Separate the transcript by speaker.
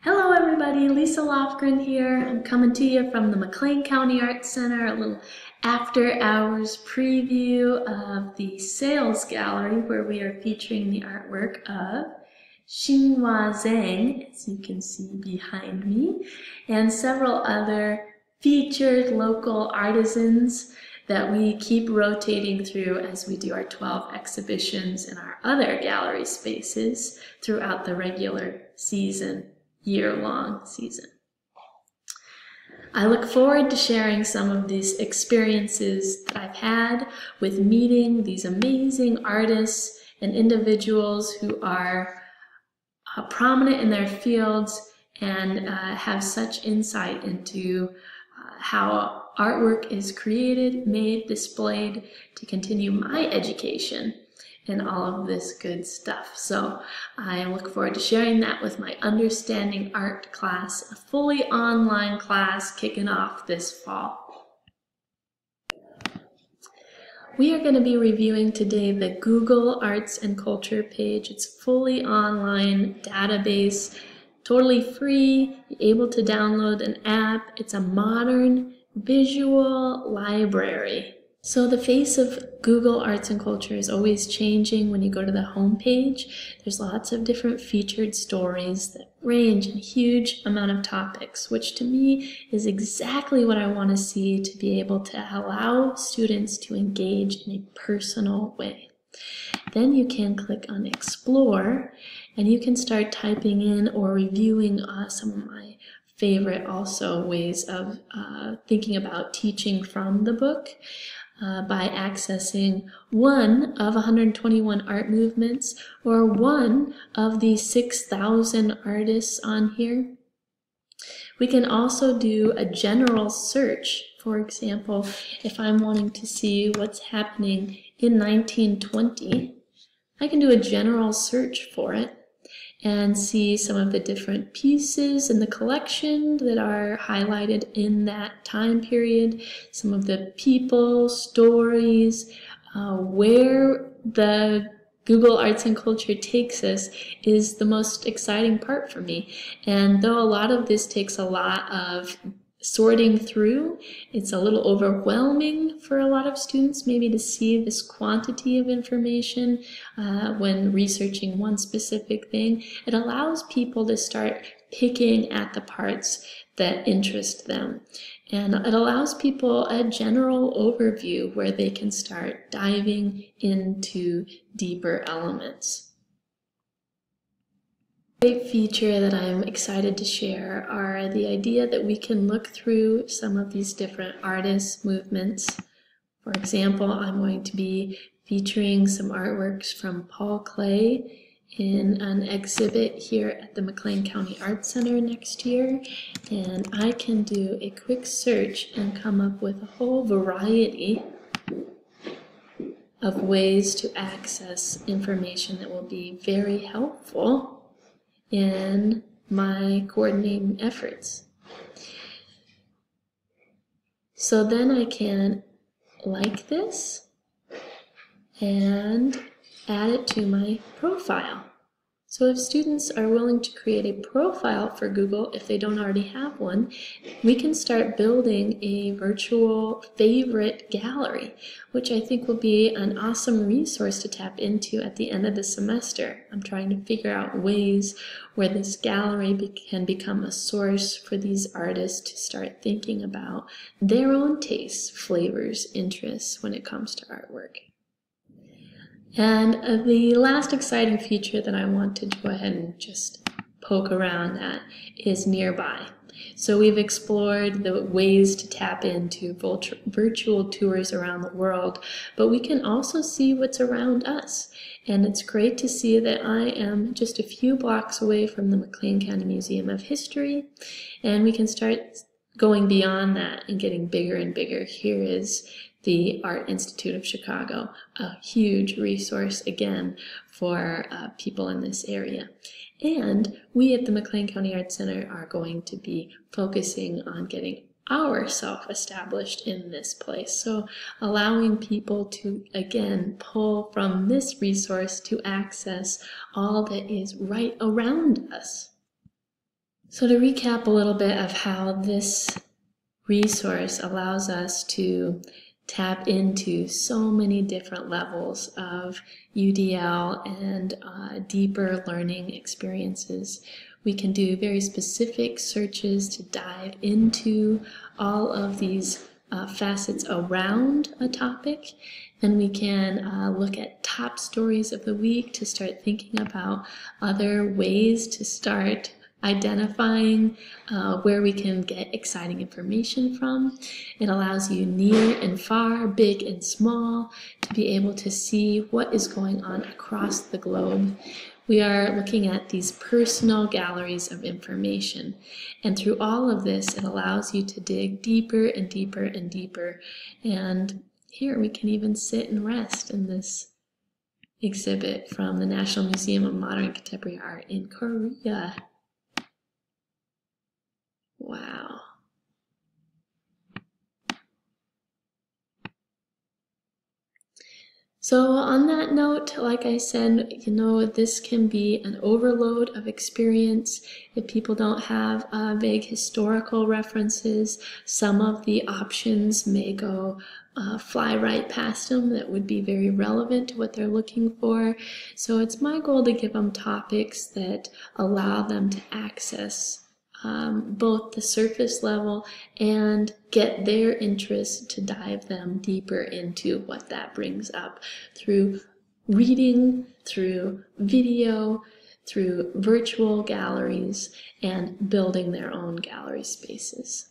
Speaker 1: Hello everybody, Lisa Lofgren here. I'm coming to you from the McLean County Arts Center, a little after hours preview of the sales gallery where we are featuring the artwork of Xinhua Zhang, as you can see behind me, and several other featured local artisans that we keep rotating through as we do our 12 exhibitions in our other gallery spaces throughout the regular season. Year-long season. I look forward to sharing some of these experiences that I've had with meeting these amazing artists and individuals who are prominent in their fields and have such insight into how artwork is created, made, displayed to continue my education and all of this good stuff. So I look forward to sharing that with my Understanding Art class, a fully online class kicking off this fall. We are going to be reviewing today the Google Arts and Culture page. It's a fully online database, totally free, able to download an app. It's a modern visual library. So the face of Google Arts and Culture is always changing when you go to the home page. There's lots of different featured stories that range in a huge amount of topics, which to me is exactly what I want to see to be able to allow students to engage in a personal way. Then you can click on Explore, and you can start typing in or reviewing some of my favorite also ways of thinking about teaching from the book. By accessing one of 121 art movements or one of the 6,000 artists on here. We can also do a general search. For example, if I'm wanting to see what's happening in 1920, I can do a general search for it and see some of the different pieces in the collection that are highlighted in that time period, some of the people, stories, where the Google Arts and Culture takes us is the most exciting part for me. And though a lot of this takes a lot of sorting through, it's a little overwhelming for a lot of students maybe to see this quantity of information when researching one specific thing. It allows people to start picking at the parts that interest them. And it allows people a general overview where they can start diving into deeper elements. A great feature that I'm excited to share are the idea that we can look through some of these different artists' movements. For example, I'm going to be featuring some artworks from Paul Klee in an exhibit here at the McLean County Arts Center next year, and I can do a quick search and come up with a whole variety of ways to access information that will be very helpful in my coordinating efforts. So then I can like this and add it to my profile. So if students are willing to create a profile for Google, if they don't already have one, we can start building a virtual favorite gallery, which I think will be an awesome resource to tap into at the end of the semester. I'm trying to figure out ways where this gallery can become a source for these artists to start thinking about their own tastes, flavors, interests when it comes to artwork. And the last exciting feature that I want to go ahead and just poke around at is nearby. So we've explored the ways to tap into virtual tours around the world, but we can also see what's around us. And it's great to see that I am just a few blocks away from the McLean County Museum of History, and we can start going beyond that and getting bigger and bigger. Here is the Art Institute of Chicago, a huge resource again for people in this area. And we at the McLean County Arts Center are going to be focusing on getting ourselves established in this place. So allowing people to, again, pull from this resource to access all that is right around us. So to recap a little bit of how this resource allows us to tap into so many different levels of UDL and deeper learning experiences. We can do very specific searches to dive into all of these facets around a topic. Then we can look at top stories of the week to start thinking about other ways to start identifying where we can get exciting information from. It allows you near and far, big and small, to be able to see what is going on across the globe. We are looking at these personal galleries of information. And through all of this, it allows you to dig deeper and deeper and deeper. And here we can even sit and rest in this exhibit from the National Museum of Modern Contemporary Art in Korea. Wow. So on that note, like I said, this can be an overload of experience if people don't have vague historical references. Some of the options may go fly right past them that would be very relevant to what they're looking for. So it's my goal to give them topics that allow them to access both the surface level and get their interest to dive them deeper into what that brings up through reading, through video, through virtual galleries, and building their own gallery spaces.